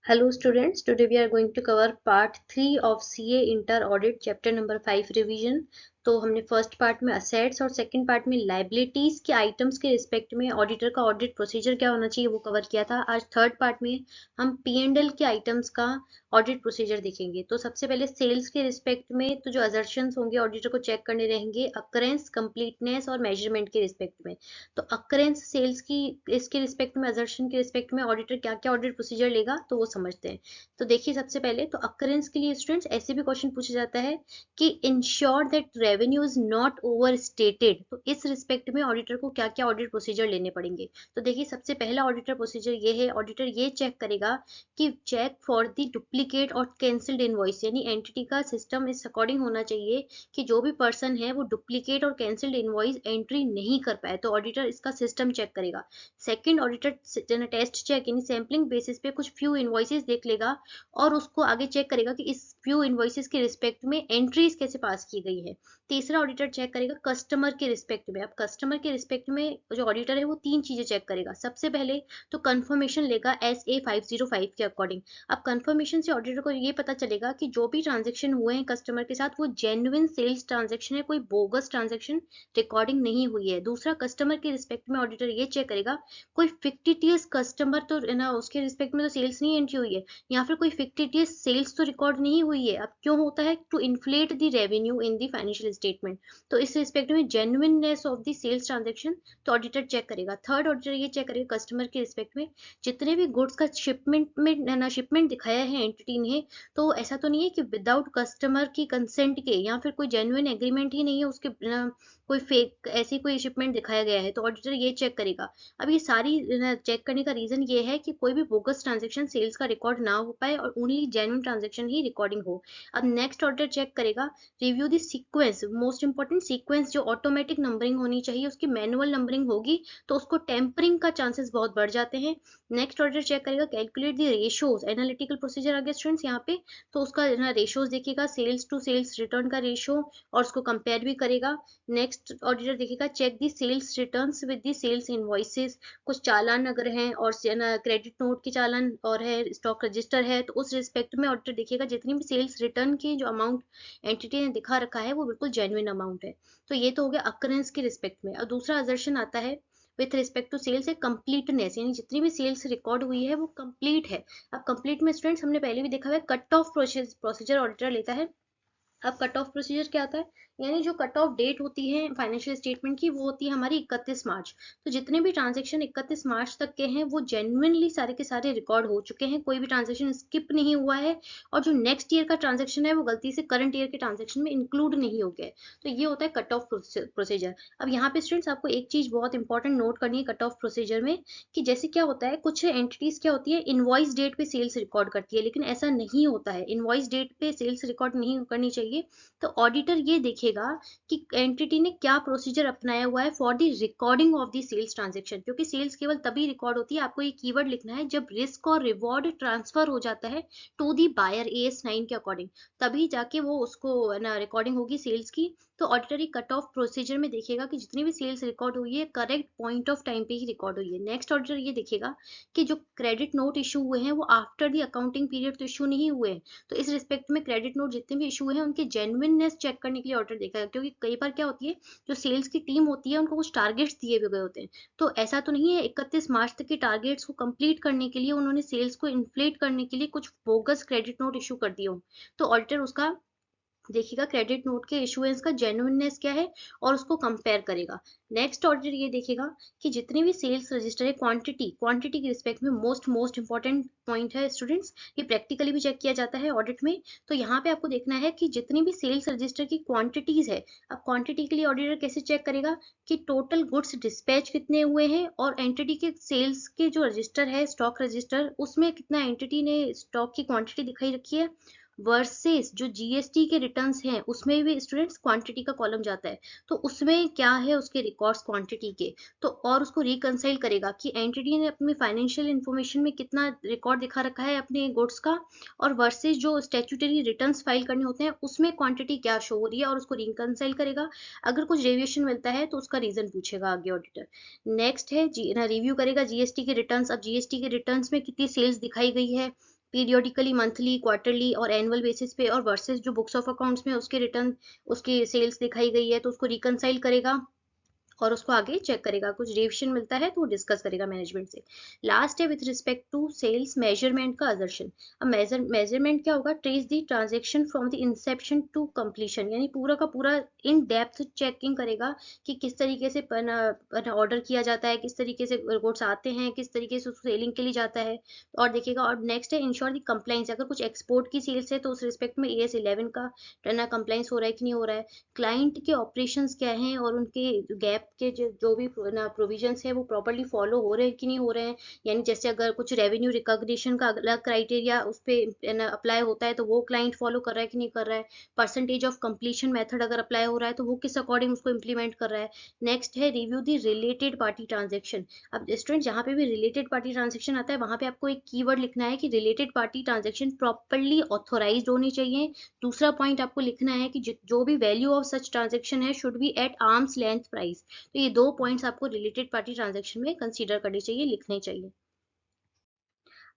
Hello students, today we are going to cover part 3 of CA Inter Audit chapter number 5 revision। तो हमने first part में assets और second part में liabilities के items के respect में ऑडिटर का ऑडिट प्रोसीजर क्या होना चाहिए वो कवर किया था। आज थर्ड पार्ट में हम P&L के आइटम्स का ऑडिट प्रोसीजर देखेंगे। तो सबसे पहले सेल्स के रिस्पेक्ट में तो जो असर्शंस होंगे ऑडिटर को चेक करने रहेंगे अकरेंस, कंप्लीटनेस और मेजरमेंट के रिस्पेक्ट में। तो अकरेंस सेल्स की इसके रिस्पेक्ट में, असर्शन के रिस्पेक्ट में ऑडिटर क्या क्या ऑडिट प्रोसीजर लेगा तो वो समझते हैं। तो देखिए सबसे पहले तो अकरेंस के लिए स्टूडेंट्स ऐसे भी क्वेश्चन पूछा जाता है कि ensure that revenue is not over stated. तो इस रिस्पेक्ट में ऑडिटर को क्या क्या ऑडिट प्रोसीजर लेने पड़ेंगे। तो देखिए सबसे पहला ऑडिटर प्रोसीजर ये है, ऑडिटर ये चेक करेगा कि चेक फॉर द डुप्लीकेट और कैंसिल्ड इनवॉइस, यानी एंटिटी का सिस्टम इस अकॉर्डिंग होना चाहिए कि जो भी पर्सन है वो डुप्लीकेट और कैंसिल्ड इनवॉइस एंट्री नहीं कर पाए, तो ऑडिटर इसका सिस्टम चेक करेगा। सेकंड, ऑडिटर टेस्ट चेक यानी सैम्पलिंग बेसिस पे कुछ फ्यू इनवॉइसेस देख लेगा और उसको आगे चेक करेगा कि इस फ्यू इनवॉइसेस के रिस्पेक्ट में एंट्रीज कैसे पास की गई है। तीसरा, ऑडिटर चेक करेगा कस्टमर के रिस्पेक्ट में। अब कस्टमर के रिस्पेक्ट में जो ऑडिटर है वो तीन चीजें चेक करेगा। सबसे पहले तो कंफर्मेशन लेगा SA 505 के अकॉर्डिंग। अब कंफर्मेशन से ऑडिटर को ये पता चलेगा कि जो भी ट्रांजेक्शन हुए हैं कस्टमर के साथ वो जेन्युइन सेल्स ट्रांजेक्शन है, कोई बोगस ट्रांजेक्शन रिकॉर्डिंग नहीं हुई है। दूसरा, कस्टमर के रिस्पेक्ट में ऑडिटर ये चेक करेगा कोई फिक्टिटियस कस्टमर तो ना उसके रिस्पेक्ट में तो सेल्स नहीं एंट्री हुई है, या फिर कोई फिक्टिटियस सेल्स तो रिकॉर्ड नहीं हुई है। अब क्यों होता है? To inflate the revenue in the financial statement. तो इस रिस्पेक्ट में genuineness of the sales transaction तो ऑडिटर चेक करेगा। थर्ड, ऑडिटर ये चेक करेगा कस्टमर के रिस्पेक्ट में जितने भी गुड्स का शिपमेंट में ना शिपमेंट दिखाया है एंटिटी ने, तो ऐसा तो नहीं है कि विदाउट कस्टमर की कंसेंट के या फिर कोई जेन्युइन एग्रीमेंट ही नहीं है उसके कोई फेक ऐसी कोई शिपमेंट दिखाया गया है, तो ऑडिटर ये चेक करेगा। अब ये सारी चेक करने का रीजन ये है कि कोई भी बोगस ट्रांजेक्शन सेल्स का रिकॉर्ड ना हो पाए और ओनली जेन्युइन ट्रांजेक्शन ही रिकॉर्डिंग हो। अब नेक्स्ट ऑडिटर चेक करेगा, review the sequence, most important sequence जो ऑटोमेटिक नंबरिंग होनी चाहिए उसकी मैनुअल नंबरिंग होगी तो उसको टेम्परिंग का चांसेस बहुत बढ़ जाते हैं। नेक्स्ट ऑडिटर चेक करेगा calculate the ratios, analytical procedure आ गया स्टूडेंट्स यहाँ पे। तो उसका रेशियोज देखेगा, सेल्स टू सेल्स रिटर्न का रेशियो, और उसको कंपेयर भी करेगा। नेक्स्ट ऑडिटर देखेगा check the sales returns with the sales invoices, कुछ चालान अगर हैं और क्रेडिट नोट के चालान और है, स्टॉक रजिस्टर है, तो उस रिस्पेक्ट में ऑडिटर देखिएगा जितनी भी सेल्स रिटर्न की जो अमाउंट एंटिटी ने दिखा रखा है वो बिल्कुल जेन्युइन अमाउंट है। तो ये तो हो गया अकरेंस के रिस्पेक्ट में। और दूसरा असर्शन आता है विथ रिस्पेक्ट टू सेल्स है कंप्लीटनेस, यानी जितनी भी सेल्स रिकॉर्ड हुई है वो कंप्लीट है। अब कंप्लीट में स्टूडेंट्स हमने पहले भी देखा हुआ है कट ऑफ प्रोसीजर ऑडिटर लेता है। अब कट ऑफ प्रोसीजर क्या होता है? यानी जो कट ऑफ डेट होती है फाइनेंशियल स्टेटमेंट की वो होती है हमारी 31 मार्च। तो जितने भी ट्रांजेक्शन 31 मार्च तक के हैं वो जेन्युइनली सारे के सारे रिकॉर्ड हो चुके हैं, कोई भी ट्रांजेक्शन स्किप नहीं हुआ है, और जो नेक्स्ट ईयर का ट्रांजेक्शन है वो गलती से करंट ईयर के ट्रांजेक्शन में इंक्लूड नहीं हो गया है। तो ये होता है कट ऑफ प्रोसीजर। अब यहाँ पे स्टूडेंट्स आपको एक चीज बहुत इंपॉर्टेंट नोट करनी है कट ऑफ प्रोसीजर में, कि जैसे क्या होता है कुछ एंटिटीज क्या होती है इनवॉइस डेट पे सेल्स रिकॉर्ड करती है, लेकिन ऐसा नहीं होता है, इनवॉइस डेट पे सेल्स रिकॉर्ड नहीं करनी चाहिए। तो ऑडिटर ये देखेगा कि एंटिटी ने क्या प्रोसीजर अपनाया हुआ है for the recording of the sales transaction, क्योंकि सेल्स केवल तभी रिकॉर्ड होती है, आपको ये कीवर्ड लिखना है, जब रिस्क और रिवॉर्ड ट्रांसफर हो जाता है टू दी बायर AS 9 के अकॉर्डिंग, तभी जाके वो उसको ना रिकॉर्डिंग होगी सेल्स की। तो ऑडिटर कट ऑफ प्रोसीजर में देखेगा कि जितनी भी सेल्स रिकॉर्ड हुई है करेक्ट पॉइंट ऑफ टाइम पे ही रिकॉर्ड हुई है। नेक्स्ट ऑडिटर ये देखेगा कि जो क्रेडिट नोट इशू हुए हैं वो आफ्टर द अकाउंटिंग पीरियड तो इशू नहीं हुए हैं, तो इस रिस्पेक्ट में क्रेडिट नोट जितने भी इशू हैं उनके जेन्युइननेस चेक करने के लिए ऑडिटर देखा है, क्योंकि कई बार क्या होती है जो सेल्स की टीम होती है उनको कुछ टारगेट्स दिए हुए गए होते हैं, तो ऐसा तो नहीं है 31 मार्च तक के टारगेट्स को कंप्लीट करने के लिए उन्होंने सेल्स को इन्फ्लेट करने के लिए कुछ बोगस क्रेडिट नोट इशू कर दिए हो। तो ऑडिटर उसका देखिएगा क्रेडिट नोट के इशुएंस का जेन्युइननेस क्या है और उसको कंपेयर करेगा। नेक्स्ट ऑडिटर ये देखेगा कि जितने भी सेल्स रजिस्टर है क्वांटिटी, क्वांटिटी के रिस्पेक्ट में मोस्ट इंपॉर्टेंट पॉइंट है स्टूडेंट्स, ये प्रैक्टिकली भी चेक किया जाता है ऑडिट में। तो यहाँ पे आपको देखना है कि जितनी भी सेल्स रजिस्टर की क्वांटिटीज है, अब क्वांटिटी के लिए ऑडिटर कैसे चेक करेगा कि टोटल गुड्स डिस्पैच कितने हुए हैं और एंटिटी के सेल्स के जो रजिस्टर है स्टॉक रजिस्टर उसमें कितना एंटिटी ने स्टॉक की क्वांटिटी दिखाई रखी है, वर्सेस जो जीएसटी के रिटर्न्स हैं उसमें भी स्टूडेंट्स क्वांटिटी का कॉलम जाता है, तो उसमें क्या है उसके रिकॉर्ड्स क्वांटिटी के, तो और उसको रिकंसाइल करेगा कि एंटिटी ने अपनी फाइनेंशियल इंफॉर्मेशन में कितना रिकॉर्ड दिखा रखा है अपने गुड्स का, और वर्सेस जो स्टैट्यूटरी रिटर्न्स फाइल करने होते हैं उसमें क्वांटिटी क्या शो हो रही है और उसको रिकंसाइल करेगा। अगर कुछ डेविएशन मिलता है तो उसका रीजन पूछेगा आगे ऑडिटर। नेक्स्ट है रिव्यू करेगा जीएसटी के रिटर्न्स। अब जीएसटी के रिटर्न्स में कितनी सेल्स दिखाई गई है, पीरियोडिकली, मंथली, क्वार्टरली और एनुअल बेसिस पे, और वर्सेस जो बुक्स ऑफ अकाउंट्स में उसके रिटर्न, उसकी सेल्स दिखाई गई है तो उसको रिकनसाइल करेगा और उसको आगे चेक करेगा। कुछ डेविएशन मिलता है तो वो डिस्कस करेगा मैनेजमेंट से। लास्ट है with respect to sales measurement का असर्शन। अब मेजरमेंट क्या होगा? Trace the transaction from the inception to completion, यानी पूरा का पूरा इन डेप्थ चेकिंग करेगा कि किस तरीके से ऑर्डर किया जाता है, किस तरीके से गुड्स आते हैं, किस तरीके से उसको सेलिंग के लिए जाता है, और देखेगा। और नेक्स्ट है इंश्योर द कंप्लाइंस। अगर कुछ एक्सपोर्ट की सेल्स है तो उस रिस्पेक्ट में AS11 का कंप्लाइंस हो रहा है कि नहीं हो रहा है, क्लाइंट के ऑपरेशंस क्या हैं और उनके गैप के जो भी प्रोविजंस है वो प्रॉपर्ली फॉलो हो रहे हैं कि नहीं हो रहे हैं। यानी जैसे अगर कुछ रेवेन्यू रिकॉग्निशन का अलग क्राइटेरिया उस पर अप्लाई होता है तो वो क्लाइंट फॉलो कर रहा है कि नहीं कर रहा है। परसेंटेज ऑफ कंप्लीशन मेथड अगर अप्लाई हो रहा है तो वो किस अकॉर्डिंग उसको इम्प्लीमेंट कर रहा है। नेक्स्ट है review the related party transaction. अब स्टूडेंट जहाँ पे भी रिलेटेड पार्टी ट्रांजेक्शन आता है वहां पे आपको एक कीवर्ड लिखना है कि related party transaction properly authorised होनी चाहिए। दूसरा पॉइंट आपको लिखना है कि जो भी वैल्यू ऑफ सच ट्रांजेक्शन है should be at arm's length price. तो ये दो पॉइंट्स आपको रिलेटेड पार्टी ट्रांजेक्शन में कंसीडर करनी चाहिए, लिखने चाहिए।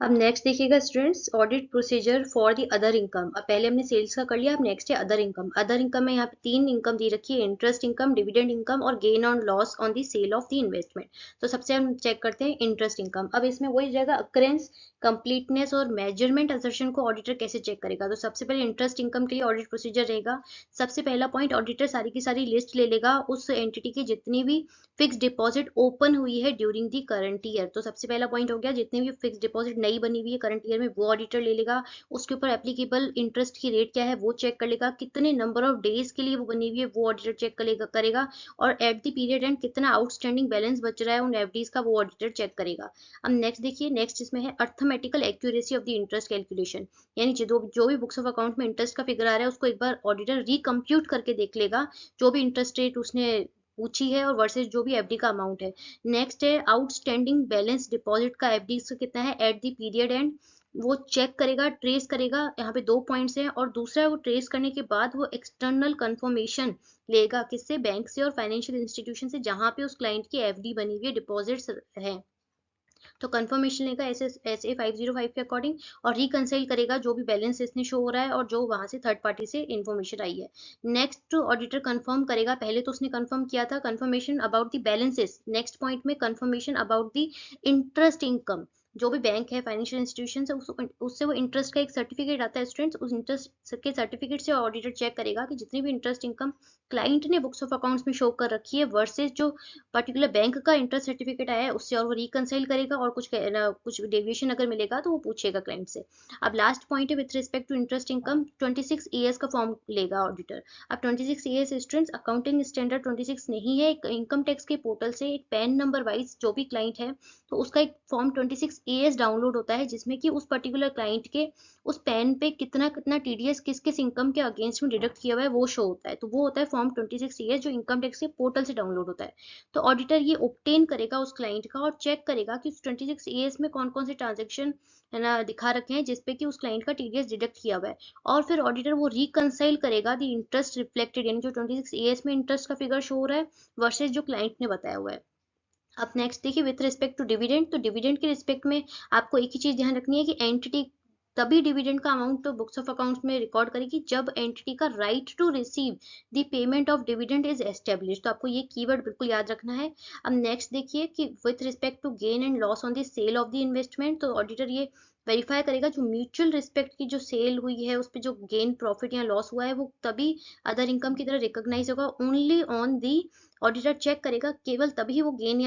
अब नेक्स्ट देखिएगा students, audit procedure for the other income. अब पहले हमने सेल्स का कर लिया, अब नेक्स्ट है अदर इनकम। अदर इनकम में यहाँ पे 3 इनकम दी रखी है, इंटरेस्ट इनकम, डिविडेंड इनकम और gain on loss on the sale of the investment. तो सबसे हम चेक करते हैं इंटरेस्ट इनकम। अब इसमें वही जाएगा अक्रेंस, कंप्लीटनेस और मेजरमेंट असर्शन को ऑडिटर कैसे चेक करेगा। तो सबसे पहले इंटरेस्ट इनकम के लिए ऑडिट प्रोसीजर रहेगा। सबसे पहला पॉइंट, ऑडिटर सारी की सारी लिस्ट ले लेगा उस एंटिटी की जितनी भी फिक्स डिपॉजिट ओपन हुई है ड्यूरिंग दी करंट ईयर। तो सबसे पहला पॉइंट हो गया, जितनी भी फिक्स डिपॉजिट नई बनी हुई है करंट ईयर में वो ऑडिटर ले लेगा। उसके ऊपर एप्लीकेबल इंटरेस्ट की रेट क्या है वो चेक कर लेगा। कितने नंबर ऑफ डेज के लिए वो बनी हुई है वो ऑडिटर चेक करेगा। और एट द पीरियड एंड कितना आउटस्टैंडिंग बैलेंस बच रहा है उन एफडीज का वो ऑडिटर चेक करेगा। अब नेक्स्ट देखिए, नेक्स्ट इसमें है arithmetical accuracy of the interest calculation. यानी जो भी बुक्स ऑफ अकाउंट में इंटरेस्ट का फिगर आ रहा है उसको एक बार ऑडिटर रिकम्प्यूट करके देख लेगा, जो भी इंटरेस्ट रेट उसने पूछी है और वर्सेस जो भी एफडी का अमाउंट है। नेक्स्ट है आउटस्टैंडिंग बैलेंस डिपॉजिट का एफडी से कितना है एट द पीरियड एंड, वो चेक करेगा, ट्रेस करेगा। यहाँ पे दो पॉइंट्स हैं। और दूसरा है वो ट्रेस करने के बाद वो एक्सटर्नल कंफर्मेशन लेगा, किससे? बैंक से और फाइनेंशियल इंस्टीट्यूशन से जहां पे उस क्लाइंट की एफडी बनी हुई है, डिपॉजिट्स है। तो कंफर्मेशन लेगा एस ए 505 के अकॉर्डिंग और रिकनसाइल करेगा जो भी बैलेंस इसमें शो हो रहा है और जो वहां से थर्ड पार्टी से इन्फॉर्मेशन आई है। नेक्स्ट ऑडिटर कंफर्म करेगा, पहले तो उसने कंफर्म किया था confirmation about the balances. Next point में confirmation about the interest income. जो भी बैंक है, फाइनेंशियल इंस्टीट्यूशन है, उससे वो इंटरेस्ट का एक सर्टिफिकेट आता है स्टूडेंट्स, उस इंटरेस्ट के सर्टिफिकेट से ऑडिटर चेक करेगा कि जितनी भी इंटरेस्ट इनकम क्लाइंट ने बुक्स ऑफ अकाउंट्स में शो कर रखी है वर्सेस जो पर्टिकुलर बैंक का इंटरेस्ट सर्टिफिकेट आया है उससे, और वो रिकनसाइल करेगा। और कुछ डेविएशन अगर मिलेगा तो वो पूछेगा क्लाइंट से। अब लास्ट पॉइंट है with respect to interest income, 26 ES का फॉर्म लेगा ऑडिटर। अब 26 ईएस स्टूडेंट्स अकाउंटिंग स्टैंडर्ड 26 नहीं है, इनकम टैक्स के पोर्टल से एक पैन नंबर वाइज जो भी क्लाइंट है तो उसका एक फॉर्म 26 ईएस डाउनलोड होता है, जिसमें कि उस पर्टिकुलर क्लाइंट के उस पैन पे कितना कितना टीडीएस किस किस इनकम के अगेंस्ट में डिडक्ट किया हुआ है वो शो होता है। तो वो होता है फॉर्म 26 ईएस जो इनकम टैक्स के पोर्टल से डाउनलोड होता है। तो ऑडिटर ये ऑब्टेन करेगा उस क्लाइंट का और चेक करेगा कि उस 26 एएस में कौन कौन से ट्रांजेक्शन है ना दिखा रखे हैं जिसपे कि उस क्लाइंट का टीडीएस डिडक्ट किया हुआ है। और फिर ऑडिटर वो रिकनसाइल करेगा द इंटरेस्ट रिफ्लेक्टेड, यानी जो 26 एएस में इंटरेस्ट का फिगर शो हो रहा है वर्सेस जो क्लाइंट ने बताया हुआ है। अब नेक्स्ट देखिए विथ रिस्पेक्ट टू डिविडेंड, तो डिविडेंड के रिस्पेक्ट में आपको एक ही चीज ध्यान रखनी है कि एंटिटी तभी डिविडेंड का अमाउंट तो बुक्स ऑफ अकाउंट्स में रिकॉर्ड करेगी जब एंटिटी का right to receive the payment of dividend is establish. तो आपको ये कीवर्ड बिल्कुल याद रखना है। अब नेक्स्ट देखिए कि with respect to gain and loss on the sale of the investment, तो ऑडिटर ये वेरीफाई करेगा जो म्यूचुअल रिस्पेक्ट की जो सेल हुई है उस पर जो गेन प्रॉफिट या लॉस हुआ है वो तभी अदर इनकम की तरह रिकॉग्नाइज होगा only on the, auditor check करेगा केवल तभी वो गेन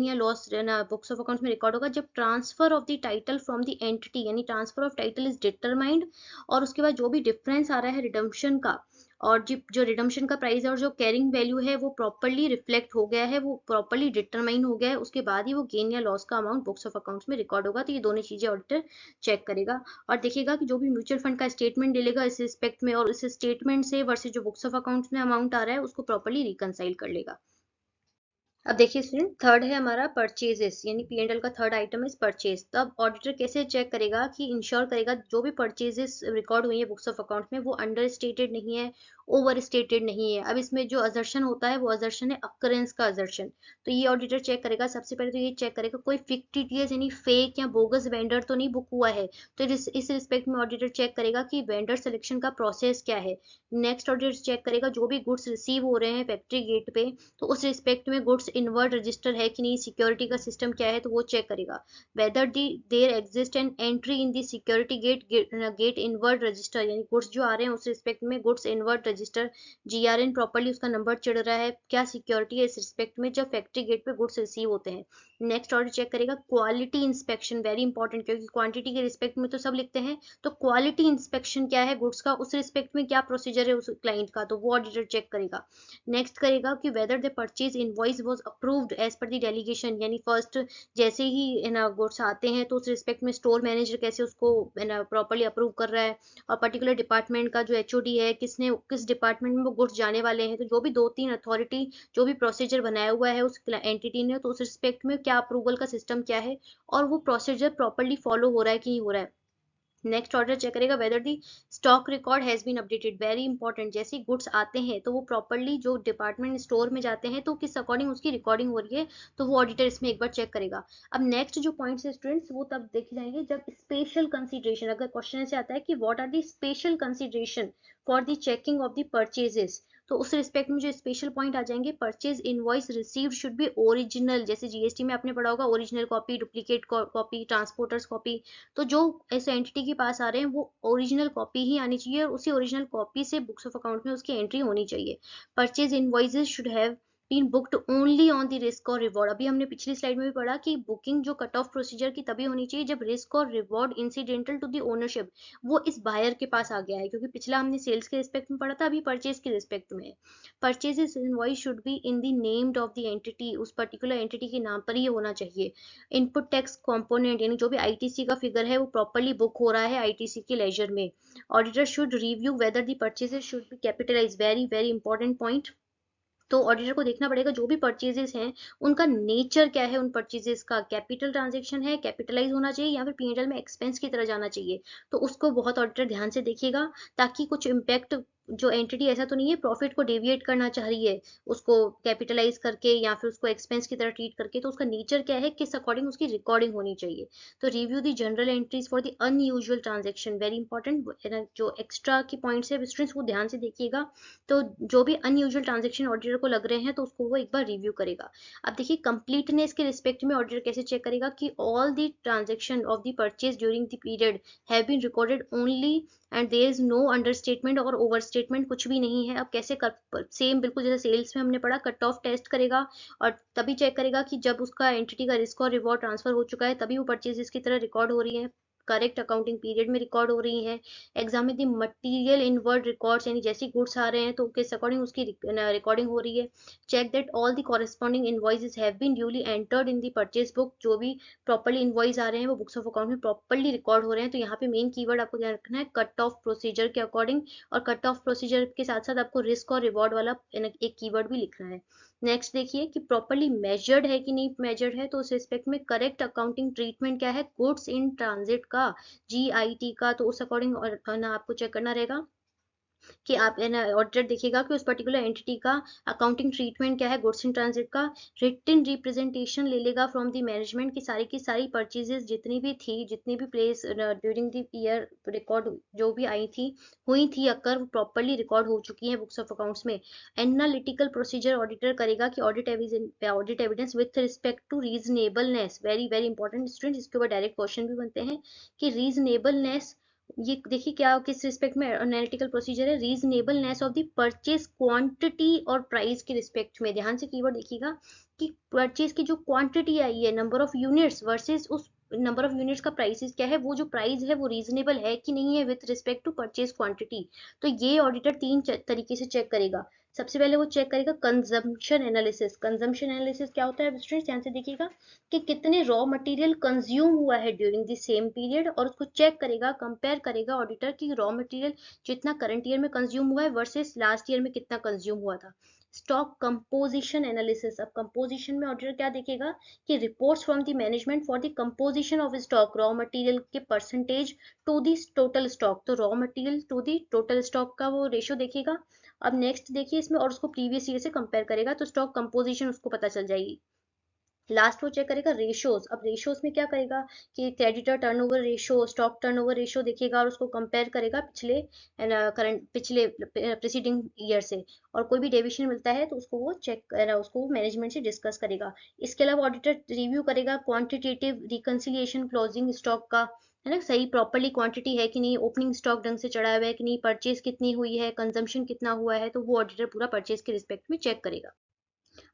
या लॉस ना बुक्स ऑफ अकाउंट्स में रिकॉर्ड होगा जब transfer of the title from the entity, यानी transfer of title is determined. और उसके बाद जो भी डिफरेंस आ रहा है रिडम्पशन का, और जो रिडम्पशन का प्राइस है और जो कैरिंग वैल्यू है वो प्रॉपरली रिफ्लेक्ट हो गया है, वो प्रॉपरली डिटरमाइन हो गया है, उसके बाद ही वो गेन या लॉस का अमाउंट बुक्स ऑफ अकाउंट्स में रिकॉर्ड होगा। तो ये दोनों चीजें ऑडिटर चेक करेगा और देखिएगा कि जो भी म्यूचुअल फंड का स्टेटमेंट डिलेगा इस रिस्पेक्ट में और इस स्टेटमेंट से वर्सेस जो बुक्स ऑफ अकाउंट्स में अमाउंट आ रहा है उसको प्रॉपरली रिकनसाइल कर लेगा। अब देखिए स्टूडेंट, थर्ड है हमारा परचेजेस, यानी P&L का थर्ड आइटम इज परचेज। तो अब ऑडिटर कैसे चेक करेगा कि इंश्योर करेगा जो भी परचेजेस रिकॉर्ड हुई है बुक्स ऑफ अकाउंट में वो अंडर स्टेटेड नहीं है, ओवर स्टेटेड नहीं है। अब इसमें जो अजर्शन होता है वो अजर्शन है अक्रेंस का अजर्शन। तो ये ऑडिटर चेक करेगा, सबसे पहले तो ये चेक करेगा कोई फिक्टिटियस यानी फेक या बोगस वेंडर तो नहीं बुक हुआ है। तो इस रिस्पेक्ट में ऑडिटर चेक करेगा कि वेंडर सिलेक्शन का प्रोसेस क्या है। नेक्स्ट ऑडिटर चेक करेगा जो भी गुड्स रिसीव हो रहे हैं फैक्ट्री गेट पे, तो उस रिस्पेक्ट में गुड्स इनवर्ड रजिस्टर है कि नहीं, सिक्योरिटी का सिस्टम क्या है, तो वो चेक करेगा। Whether the there exist an entry in the security gate inward register, यानी गुड्स जो आ रहे हैं उस रिस्पेक्ट में goods inward register GRN properly उसका नंबर चढ़ रहा है, क्या सिक्योरिटी है इस रिस्पेक्ट में जब फैक्ट्री गेट पे गुड्स रिसीव होते हैं। नेक्स्ट ऑर्डर चेक करेगा क्वालिटी इंस्पेक्शन, वेरी इंपॉर्टेंट, क्योंकि क्वांटिटी के रिस्पेक्ट में तो सब लिखते हैं, तो क्वालिटी इंस्पेक्शन क्या है गुड्स का, उस रिस्पेक्ट में क्या प्रोसीजर है उस क्लाइंट का, तो वो ऑडिटर चेक करेगा। नेक्स्ट करेगा कि whether the purchase invoice was approved as per the delegation, यानी फर्स्ट जैसे ही है ना गुड्स आते हैं तो उस रिस्पेक्ट में स्टोर मैनेजर कैसे उसको है ना प्रॉपर्ली अप्रूव कर रहा है, और पर्टिकुलर डिपार्टमेंट का जो HOD है किसने किस डिपार्टमेंट में वो गुड्स जाने वाले हैं, तो जो भी 2-3 अथॉरिटी जो भी प्रोसीजर बनाया हुआ है उस एंटिटी ने, तो उस रिस्पेक्ट में क्या अप्रूवल का सिस्टम क्या है और वो प्रोसीजर प्रॉपर्ली फॉलो हो रहा है कि नहीं हो रहा है। नेक्स्ट ऑर्डर चेक करेगा whether the stock record has been updated, very important, जैसे गुड्स आते हैं तो वो प्रॉपर्ली जो डिपार्टमेंट स्टोर में जाते हैं तो किस अकॉर्डिंग उसकी रिकॉर्डिंग हो रही है, तो वो ऑडिटर इसमें एक बार चेक करेगा। अब नेक्स्ट जो पॉइंट्स है स्टूडेंट्स वो तब देखे जाएंगे जब स्पेशल कंसीडरेशन, अगर क्वेश्चन ऐसे आता है कि what are the special consideration for the checking of the purchases, तो उस रिस्पेक्ट में जो स्पेशल पॉइंट आ जाएंगे, purchase invoice received should be original, जैसे GST में आपने पढ़ा होगा original copy, duplicate copy, transporters copy, तो जो इस एंटिटी के पास आ रहे हैं वो ओरिजिनल कॉपी ही आनी चाहिए और उसी ओरिजिनल कॉपी से बुक्स ऑफ अकाउंट में उसकी एंट्री होनी चाहिए। Purchase invoices should have been booked only on the risk और रिवॉर्ड, अभी हमने पिछली स्लाइड में भी पढ़ा कि बुकिंग जो कट ऑफ प्रोसीजर की तभी होनी चाहिए जब रिस्क और reward incidental to the ownership वो इस बायर के पास आ गया है, क्योंकि पिछला हमने सेल्स के रिस्पेक्ट में पढ़ा था, अभी परचेज के रिस्पेक्ट में। Purchases invoice should be in the named of the entity, उस पर्टिकुलर एंटिटी के नाम पर ही होना चाहिए। इनपुट टैक्स कंपोनेंट, यानी जो भी ITC का फिगर है वो प्रॉपर्ली बुक हो रहा है ITC के लेजर में। Auditor should review whether the purchases should be capitalise, very very important point. तो ऑडिटर को देखना पड़ेगा जो भी परचेजेस हैं उनका नेचर क्या है, उन परचेजेस का कैपिटल ट्रांजेक्शन है, कैपिटलाइज होना चाहिए या फिर P&L में एक्सपेंस की तरह जाना चाहिए, तो उसको बहुत ऑडिटर ध्यान से देखिएगा, ताकि कुछ इम्पैक्ट जो एंटिटी ऐसा तो नहीं है प्रॉफिट को डेविएट करना चाह रही है उसको कैपिटलाइज करके या फिर उसको एक्सपेंस की तरह ट्रीट करके, तो उसका नेचर क्या है किस अकॉर्डिंग उसकी रिकॉर्डिंग होनी चाहिए। तो review the general entries for the unusual transaction, very important, जो एक्स्ट्रा की पॉइंट्स है स्टूडेंट्स वो ध्यान से देखिएगा। तो जो भी अनयूजुअल ट्रांजेक्शन ऑडिटर को लग रहे हैं तो उसको वो एक बार रिव्यू करेगा। अब देखिए कंप्लीटनेस के रिस्पेक्ट में ऑडिटर कैसे चेक करेगा कि all the transaction of the purchase during the period have been recorded only and there is no understatement और ओवरस्टेटमेंट कुछ भी नहीं है। अब कैसे कर, सेम बिल्कुल जैसे सेल्स में हमने पढ़ा, कट ऑफ टेस्ट करेगा और तभी चेक करेगा कि जब उसका एंटिटी का रिस्क और रिवॉर्ड ट्रांसफर हो चुका है तभी वो परचेजेस की तरह रिकॉर्ड हो रही है, करेक्ट अकाउंटिंग पीरियड में रिकॉर्ड हो रही है। Examine the material inward records, यानी जैसे गुड्स आ रहे हैं तो किस अकॉर्डिंग उसकी रिकॉर्डिंग हो रही है। Check that all the corresponding invoices have been duly entered in the purchase book, जो भी प्रॉपर्ली इनवॉइस आ रहे हैं वो बुक्स ऑफ अकाउंट में प्रॉपर्ली रिकॉर्ड हो रहे हैं। तो यहाँ पे मेन कीवर्ड आपको ध्यान रखना है कट ऑफ प्रोसीजर के अकॉर्डिंग, और कट ऑफ प्रोसीजर के साथ साथ आपको रिस्क और रिवॉर्ड वाला एक कीवर्ड भी लिखना है। नेक्स्ट देखिए कि प्रॉपर्ली मेजर्ड है कि नहीं मेजर्ड है, तो उस रिस्पेक्ट में करेक्ट अकाउंटिंग ट्रीटमेंट क्या है गुड्स इन ट्रांजिट का, GIT का, तो उस अकॉर्डिंग ना आपको चेक करना रहेगा कि आप ऑडिटर देखिएगा कि उस पर्टिकुलर एंटिटी का अकाउंटिंग ट्रीटमेंट क्या है गुड्स इन ट्रांजिट का। रिटन रिप्रेजेंटेशन ले लेगा फ्रॉम द मैनेजमेंट की सारी परचेजेस जितनी भी थी, जितनी भी place during the year record जो भी आई थी हुई थी अकर, वो प्रॉपर्ली रिकॉर्ड हो चुकी है बुक्स ऑफ अकाउंट्स में। एनालिटिकल प्रोसीजर ऑडिटर करेगा कि audit evidence with respect to reasonableness, very very important student, इसके ऊपर डायरेक्ट क्वेश्चन भी बनते हैं कि रीजनेबलनेस, ये देखिए क्या किस रिस्पेक्ट में एनालिटिकल प्रोसीजर है, reasonableness of the purchase quantity और प्राइस के रिस्पेक्ट में। ध्यान से कीवर्ड देखिएगा कि परचेज की जो क्वांटिटी आई है नंबर ऑफ यूनिट्स वर्सेस उस नंबर ऑफ यूनिट्स का प्राइस क्या है, वो जो प्राइस है वो रीजनेबल है कि नहीं है with respect to purchase quantity. तो ये ऑडिटर तीन तरीके से चेक करेगा। सबसे पहले वो चेक करेगा कंजम्पशन एनालिसिस। कंजम्पशन एनालिसिस क्या होता है स्टूडेंट्स, ध्यान से देखिएगा कि कितने रॉ मटेरियल कंज्यूम हुआ है ड्यूरिंग द सेम पीरियड, और उसको चेक करेगा, कंपेयर करेगा ऑडिटर की रॉ मटेरियल जितना करंट ईयर में कंज्यूम हुआ है वर्सेस लास्ट ईयर में कितना कंज्यूम हुआ था। Stock composition analysis. अब कंपोजिशन में ऑडिटर क्या देखेगा कि reports from the management for the composition of stock, raw material के percentage to the total stock, तो raw material to the total stock का वो रेशो देखेगा। अब नेक्स्ट देखिए इसमें, और उसको प्रीवियस ईयर से कंपेयर करेगा तो स्टॉक कंपोजिशन उसको पता चल जाएगी। लास्ट वो चेक करेगा रेशियोज। अब रेशियोज में क्या करेगा कि creditor turnover ratio, stock turnover ratio देखेगा और उसको कंपेयर करेगा पिछले करंट पिछले प्रीसीडिंग ईयर से, और कोई भी डेविएशन मिलता है तो उसको वो चेक उसको मैनेजमेंट से डिस्कस करेगा। इसके अलावा ऑडिटर रिव्यू करेगा क्वांटिटेटिव रिकंसिलिएशन क्लोजिंग स्टॉक का, है ना, सही प्रॉपरली क्वांटिटी है कि नहीं, ओपनिंग स्टॉक ढंग से चढ़ा हुआ है कि नहीं, परचेज कितनी हुई है, कंजम्पशन कितना हुआ है, तो वो ऑडिटर पूरा परचेज के रिस्पेक्ट में चेक करेगा।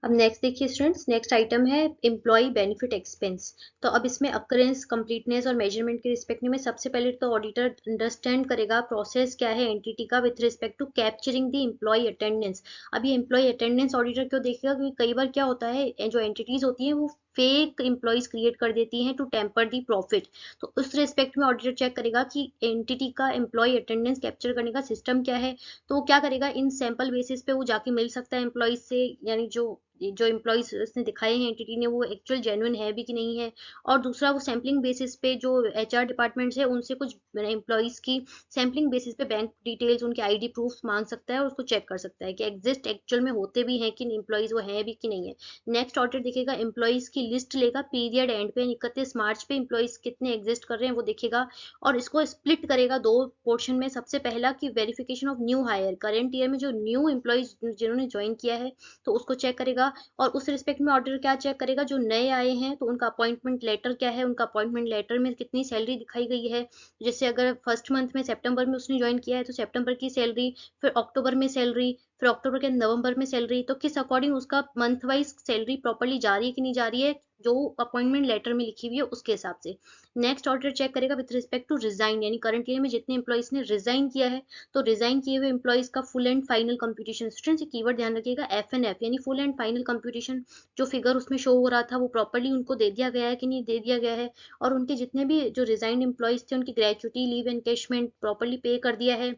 अब नेक्स्ट देखिए स्टूडेंट्स, नेक्स्ट आइटम है एम्प्लॉय बेनिफिट एक्सपेंस। तो अब इसमें अकरेंस, कंप्लीटनेस और मेजरमेंट के रिस्पेक्ट में सबसे पहले तो ऑडिटर अंडरस्टैंड करेगा प्रोसेस क्या है एंटिटी का with respect to capturing the employee attendance. अब ये एम्प्लॉय अटेंडेंस ऑडिटर क्यों देखेगा, क्योंकि कई बार क्या होता है जो एंटिटीज होती हैं वो फेक एम्प्लॉयज क्रिएट कर देती हैं टू टेम्पर दी प्रॉफिट। तो उस रिस्पेक्ट में ऑडिटर चेक करेगा कि एंटिटी का एम्प्लॉय अटेंडेंस कैप्चर करने का सिस्टम क्या है। तो वो क्या करेगा, इन सैंपल बेसिस पे वो जाके मिल सकता है एम्प्लॉयज से, यानी जो एम्प्लॉयज उसने दिखाए हैं एंटिटी ने वो एक्चुअल जेन्युइन है भी कि नहीं है। और दूसरा वो सैम्पलिंग बेसिस पे जो एचआर डिपार्टमेंट्स है उनसे कुछ एम्प्लॉयज की सैम्पलिंग बेसिस पे बैंक डिटेल्स, उनके आईडी प्रूफ मांग सकता है और उसको चेक कर सकता है कि एग्जिस्ट एक्चुअल में होते भी हैं कि एम्प्लॉयज वो हैं भी कि नहीं है। नेक्स्ट ऑडिट देखेगा एम्प्लॉयज की लिस्ट लेगा पीरियड एंड पे, 31 मार्च पे एम्प्लॉयज कितने एग्जिस्ट कर रहे हैं वो देखेगा, और इसको स्प्लिट करेगा दो पोर्शन में। सबसे पहला कि verification of new hire, current year में जो न्यू एम्प्लॉयज जिन्होंने ज्वाइन किया है तो उसको चेक करेगा। और उस रिस्पेक्ट में ऑडिटर क्या चेक करेगा, जो नए आए हैं तो उनका अपॉइंटमेंट लेटर क्या है, उनका अपॉइंटमेंट लेटर में कितनी सैलरी दिखाई गई है। जैसे अगर फर्स्ट मंथ में सितंबर में उसने ज्वाइन किया है तो सितंबर की सैलरी, फिर अक्टूबर में सैलरी, फिर अक्टूबर के नवंबर में सैलरी, तो किस अकॉर्डिंग उसका मंथ वाइज सैलरी प्रॉपरली जा रही है कि नहीं जा रही है, जो अपॉइंटमेंट लेटर में लिखी हुई है उसके हिसाब से। नेक्स्ट ऑडिटर चेक करेगा विद रिस्पेक्ट टू रिजाइन, यानी करंट ईयर में जितने एम्प्लॉयज ने रिजाइन किया है तो रिजाइन किए हुए एम्प्लॉयज का full and final computation. Students ये कीवर्ड ध्यान रखिएगा, FNF यानी फुल एंड फाइनल कंप्यूटेशन। जो फिगर उसमें शो हो रहा था वो प्रॉपरली उनको दे दिया गया है कि नहीं दे दिया गया है, और उनके जितने भी जो रिजाइंड एम्प्लॉयज थे उनकी ग्रेचुटी, लीव एनकेशमेंट प्रॉपरली पे कर दिया है,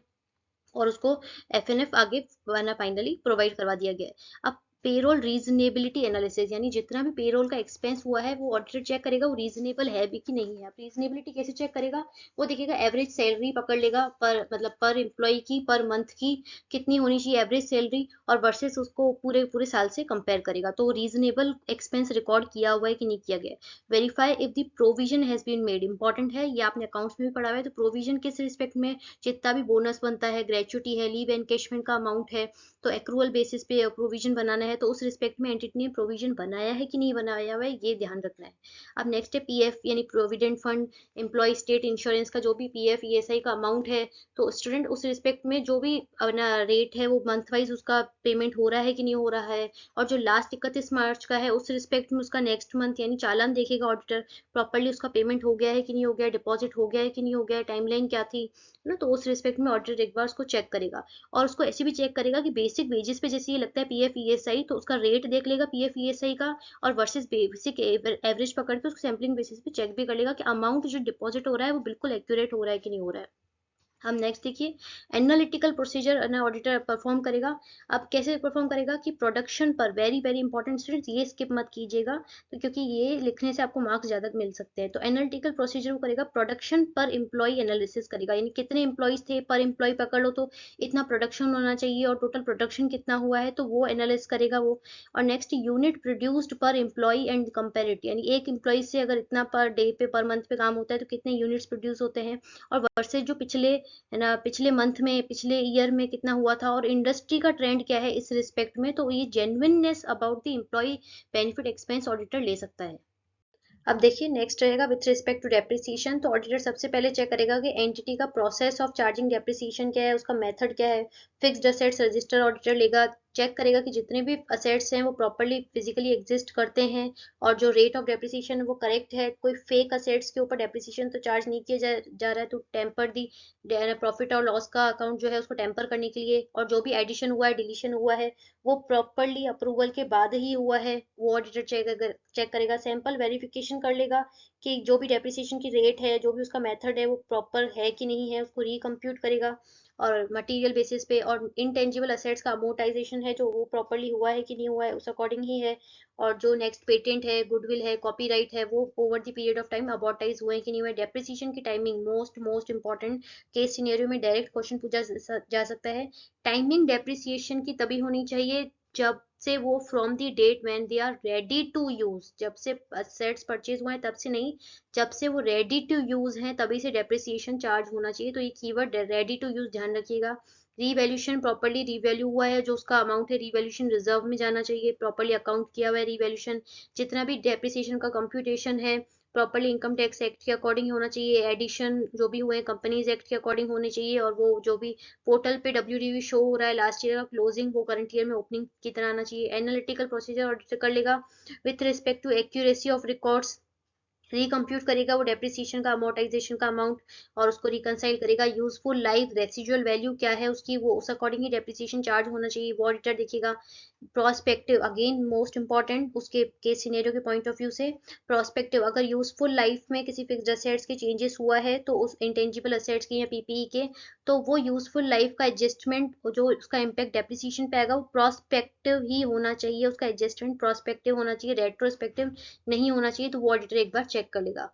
और उसको FNF आगे फाइनली प्रोवाइड करवा दिया गया है। अब पेरोल रीजनेबिलिटी एनालिसिस, यानी जितना भी पेरोल का एक्सपेंस हुआ है वो ऑडिटर चेक करेगा वो रीजनेबल है भी कि नहीं है। अब रीजनेबिलिटी कैसे चेक करेगा, वो देखेगा एवरेज सैलरी पकड़ लेगा पर मतलब पर एम्प्लॉय की पर मंथ की कितनी होनी चाहिए एवरेज सैलरी, और वर्सेस उसको पूरे पूरे साल से कंपेयर करेगा तो रीजनेबल एक्सपेंस रिकॉर्ड किया हुआ है कि नहीं किया गया। Verify if the provision has been made, important है ये, आपने अकाउंट्स में भी पढ़ा हुआ है, तो प्रोविजन किस रिस्पेक्ट में, जितना भी बोनस बनता है, ग्रेचुटी है, लीव एनकेशमेंट का अमाउंट है, तो एक्रूअल बेसिस पे प्रोविजन बनाना है, तो उस रिस्पेक्ट में एंटिटी ने प्रोविजन बनाया है कि नहीं बनाया हुआ है ये ध्यान रखना है। अब नेक्स्ट है PF यानी provident fund, employee state insurance का जो भी PF ESI का अमाउंट है, तो स्टूडेंट उस रिस्पेक्ट में जो भी अपना रेट है वो मंथ वाइज उसका पेमेंट हो रहा है कि नहीं हो रहा है, और जो लास्ट 31 मार्च का है उस रिस्पेक्ट में उसका नेक्स्ट मंथ यानी चालान देखेगा ऑडिटर, प्रॉपरली उसका पेमेंट हो गया है कि नहीं हो गया, डिपॉजिट हो गया है कि नहीं हो गया, टाइमलाइन क्या थी, है ना, तो उस रिस्पेक्ट में ऑडिटर एक बार उसको चेक करेगा। और उसको ऐसे भी चेक करेगा कि बेसिक वेजेस पे जैसे ये लगता है PF ESI, तो उसका रेट देख लेगा PF ESI का, और वर्सेस बेसिक एवरेज पकड़ के उसको सैम्पलिंग बेसिस पे चेक भी कर लेगा कि अमाउंट जो डिपॉजिट हो रहा है वो बिल्कुल एक्यूरेट हो रहा है कि नहीं हो रहा है। हम नेक्स्ट देखिए एनालिटिकल प्रोसीजर ऑडिटर परफॉर्म करेगा। अब कैसे परफॉर्म करेगा कि प्रोडक्शन पर, वेरी वेरी इंपॉर्टेंट स्टूडेंट्स ये स्किप मत कीजिएगा, तो क्योंकि ये लिखने से आपको मार्क्स ज्यादा मिल सकते हैं। तो एनालिटिकल प्रोसीजर वो करेगा प्रोडक्शन पर एम्प्लॉय एनालिसिस करेगा, यानी कितने एम्प्लॉयज थे पर एम्प्लॉय पकड़ लो तो इतना प्रोडक्शन होना चाहिए और टोटल प्रोडक्शन कितना हुआ है तो वो एनालिस करेगा वो। और नेक्स्ट यूनिट प्रोड्यूस्ड पर एम्प्लॉय एंड कंपेरिट, यानी एक एम्प्लॉय से अगर इतना पर डे पे पर मंथ पे काम होता है तो कितने यूनिट्स प्रोड्यूस होते हैं, और वर्सेज जो पिछले, है ना, पिछले मंथ में पिछले ईयर में कितना हुआ था, और इंडस्ट्री का ट्रेंड क्या है इस रिस्पेक्ट में, तो ये genuineness about the employee benefit expense auditor ले सकता है। अब देखिए नेक्स्ट रहेगा विथ रिस्पेक्ट टू डेप्रिसिएशन, तो ऑडिटर सबसे पहले चेक करेगा कि एंटिटी का प्रोसेस ऑफ चार्जिंग डेप्रिसिएशन क्या है, उसका मेथड क्या है। फिक्स्ड असेट्स रजिस्टर ऑडिटर लेगा, चेक करेगा कि जितने भी असेट्स हैं वो प्रॉपरली फिजिकली एग्जिस्ट करते हैं और जो रेट ऑफ डेप्रिसिएशन है वो करेक्ट है, कोई फेक असेट्स के ऊपर डेप्रिसिएशन तो चार्ज नहीं किया जा रहा है, तो टेम्पर दी प्रॉफिट और लॉस का अकाउंट जो है उसको टेम्पर करने के लिए, और जो भी एडिशन हुआ है डिलीशन हुआ है वो प्रॉपरली अप्रूवल के बाद ही हुआ है, वो ऑडिटर चेक करेगा। सैंपल वेरिफिकेशन कर लेगा कि जो भी डेप्रिसिएशन की रेट है, जो भी उसका मेथड है वो प्रॉपर है कि नहीं है, उसको रिकम्प्यूट करेगा। और मटेरियल बेसिस पे, और इनटेंजिबल असेट्स का अमोर्टाइजेशन है जो वो प्रॉपर्ली हुआ है कि नहीं हुआ है उस अकॉर्डिंग ही है, और जो नेक्स्ट पेटेंट है, गुडविल है, कॉपीराइट है, वो over the period of time amortise हुए हैं कि नहीं हुए। डेप्रिसिएशन की timing most most important, case scenario में डायरेक्ट क्वेश्चन पूछा जा सकता है। टाइमिंग डेप्रिसिएशन की तभी होनी चाहिए जब से वो from the date when they are ready to use, जब से असेट्स परचेज हुए हैं तब से नहीं, जब से वो रेडी टू यूज हैं तभी से डेप्रिसिएशन चार्ज होना चाहिए। तो ये कीवर्ड रेडी टू यूज ध्यान रखिएगा। रीवैल्यूशन प्रॉपर्ली रीवैल्यू हुआ है जो उसका अमाउंट है, रीवैल्यूशन रिजर्व में जाना चाहिए, प्रॉपर्ली अकाउंट किया हुआ है रीवैल्यूशन। जितना भी डेप्रिसिएशन का कंप्यूटेशन है प्रॉपर्ली इनकम टैक्स एक्ट के अकॉर्डिंग ही होना चाहिए, एडिशन जो भी हुए कंपनीज एक्ट के अकॉर्डिंग होने चाहिए, और वो जो भी पोर्टल पे डब्ल्यूडीवी शो हो रहा है लास्ट ईयर का क्लोजिंग, वो करंट ईयर में ओपनिंग की तरह आना चाहिए। एनालिटिकल प्रोसीजर ऑडिट कर लेगा with respect to accuracy of records, recompute करेगा वो डेप्रिसिएशन का अमोर्टाइजेशन का अमाउंट, और उसको रिकनसाइल करेगा। यूजफुल लाइफ रेसिजुअल वैल्यू क्या है उसकी, वो उस अकॉर्डिंग ही डेप्रिसिएशन चार्ज होना चाहिए, वो ऑडिटर देखेगा। प्रोस्पेक्टिव अगेन मोस्ट इंपॉर्टेंट उसके केस सिनेरियो के पॉइंट ऑफ व्यू से। प्रोस्पेक्टिव, अगर यूजफुल लाइफ में किसी फिक्स्ड असेट्स के चेंजेस हुआ है तो उस इंटेंजिबल असेट्स के या पीपीई के, तो वो यूजफुल लाइफ का एडजस्टमेंट जो उसका इम्पैक्ट डेप्रिसिएशन पे आएगा वो प्रोस्पेक्टिव ही होना चाहिए, उसका एडजस्टमेंट प्रोस्पेक्टिव होना चाहिए, रेट्रोस्पेक्टिव नहीं होना चाहिए। तो वो ऑडिटर एक बार चेक कर लेगा।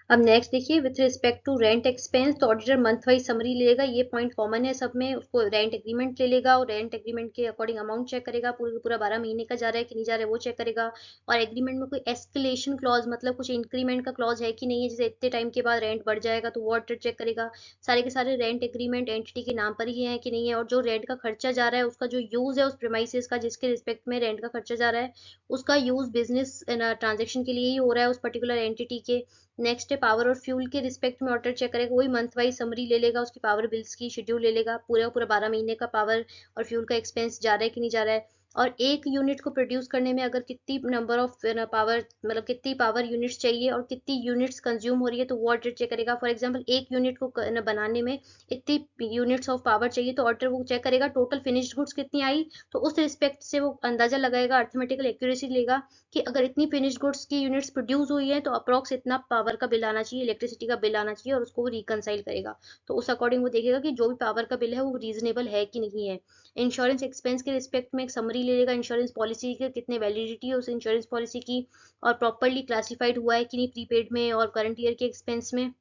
अब नेक्स्ट देखिए with respect to rent expense, तो ऑडिटर मंथ वाइज समरी ले लेगा, ये पॉइंट कॉमन है सब में। उसको रेंट एग्रीमेंट ले लेगा और रेंट एग्रीमेंट के अकॉर्डिंग अमाउंट चेक करेगा, पूरा पूरा 12 महीने का जा रहा है कि नहीं जा रहा है वो चेक करेगा। और एग्रीमेंट में कोई एस्केलेशन क्लॉज, मतलब कुछ इंक्रीमेंट का क्लॉज है कि नहीं है, जैसे इतने टाइम के बाद रेंट बढ़ जाएगा तो वो ऑडिटर चेक करेगा। सारे के सारे रेंट एग्रीमेंट एंटिटी के नाम पर ही है कि नहीं है, और जो रेंट का खर्चा जा रहा है उसका जो यूज है उस प्रेमाइसिस का जिसके रिस्पेक्ट में रेंट का खर्चा जा रहा है, उसका यूज बिजनेस ट्रांजेक्शन के लिए ही हो रहा है उस पर्टिकुलर एंटिटी के। नेक्स्ट है पावर और फ्यूल के रिस्पेक्ट में ऑडिटर चेक करेगा, वही मंथ वाइज समरी ले लेगा, उसकी पावर बिल्स की शेड्यूल ले लेगा, पूरा पूरा 12 महीने का पावर और फ्यूल का एक्सपेंस जा रहा है कि नहीं जा रहा है। और एक यूनिट को प्रोड्यूस करने में अगर कितनी नंबर ऑफ पावर, मतलब कितनी पावर यूनिट्स चाहिए और कितनी यूनिट्स कंज्यूम हो रही है, तो वो ऑडिटर चेक करेगा। फॉर एग्जाम्पल एक यूनिट को बनाने में इतनी यूनिट्स ऑफ पावर चाहिए, तो ऑडिटर वो चेक करेगा टोटल फिनिश्ड गुड्स कितनी आई, तो उस रिस्पेक्ट से वो अंदाजा लगाएगा, अर्थमेटिकल एक्यूरेसी लेगा कि अगर इतनी फिनिश्ड गुड्स की यूनिट्स प्रोड्यूस हुई है तो अप्रॉक्स इतना पावर का बिल आना चाहिए, इलेक्ट्रिसिटी का बिल आना चाहिए, और उसको वो रिकनसाइल करेगा। तो उस अकॉर्डिंग वो देखेगा कि जो भी पावर का बिल है वो रीजनेबल है कि नहीं है। इंश्योरेंस एक्सपेंस के रिस्पेक्ट में एक समरी ले लेगा, इंश्योरेंस पॉलिसी के कितने वैलिडिटी है उस इंश्योरेंस पॉलिसी की, और प्रॉपरली क्लासिफाइड हुआ है कि नहीं प्रीपेड में और करंट ईयर के एक्सपेंस में,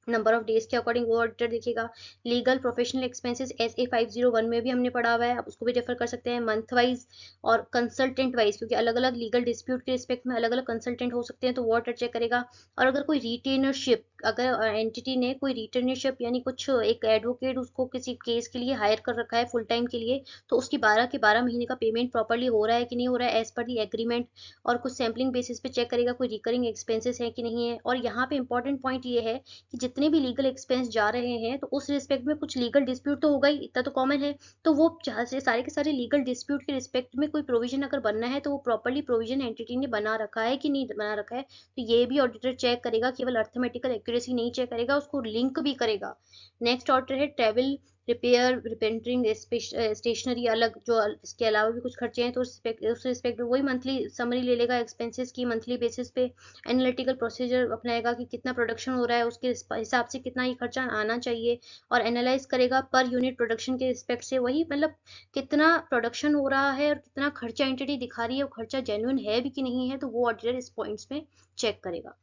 नंबर ऑफ डेज के अकॉर्डिंग वो ऑडिटर देखेगा। लीगल प्रोफेशनल एक्सपेंसेस SA 501 में भी हमने पढ़ा हुआ है, आप उसको भी रेफर कर सकते हैं, मंथ वाइज और कंसल्टेंट वाइज, क्योंकि अलग अलग लीगल डिस्प्यूट के रिस्पेक्ट में अलग अलग कंसल्टेंट हो सकते हैं, तो वो ऑडिटर चेक करेगा। और अगर कोई रिटेनरशिप, अगर एंटिटी ने कोई रिटेनरशिप यानी कुछ एक एडवोकेट उसको किसी केस के लिए हायर कर रखा है फुल टाइम के लिए, तो उसकी 12 के 12 महीने का पेमेंट प्रॉपरली हो रहा है कि नहीं हो रहा है एज पर दी एग्रीमेंट, और कुछ सैम्पलिंग बेसिस पे चेक करेगा कोई रिकरिंग एक्सपेंसेस है कि नहीं है। और यहाँ पे इंपॉर्टेंट पॉइंट ये है कि जितने भी लीगल एक्सपेंस जा रहे हैं तो उस रिस्पेक्ट में कुछ लीगल डिस्प्यूट तो होगा ही, इतना तो कॉमन है, तो वो जहाँ से सारे के सारे लीगल डिस्प्यूट के रिस्पेक्ट में कोई प्रोविजन अगर बनना है तो वो प्रॉपरली प्रोविजन एंटिटी ने बना रखा है कि नहीं बना रखा है, तो ये भी ऑडिटर चेक करेगा, केवल अर्थमेटिकल एक्यूरेसी नहीं चेक करेगा, उसको लिंक भी करेगा। नेक्स्ट ऑडिटर है ट्रेवल, रिपेयर, रिपेंटरिंग, स्टेशनरी अलग, जो इसके अलावा भी कुछ खर्चे हैं तो उस रिस्पेक्ट में वही मंथली समरी ले लेगा एक्सपेंसेस की मंथली बेसिस पे। एनालिटिकल प्रोसीजर अपनाएगा कि कितना प्रोडक्शन हो रहा है उसके हिसाब से कितना ही खर्चा आना चाहिए, और एनालाइज करेगा पर यूनिट प्रोडक्शन के रिस्पेक्ट से, वही मतलब कितना प्रोडक्शन हो रहा है और कितना खर्चा एंटिटी दिखा रही है वो खर्चा जेन्युइन है भी कि नहीं है, तो वो ऑडिटर इस पॉइंट्स में चेक करेगा।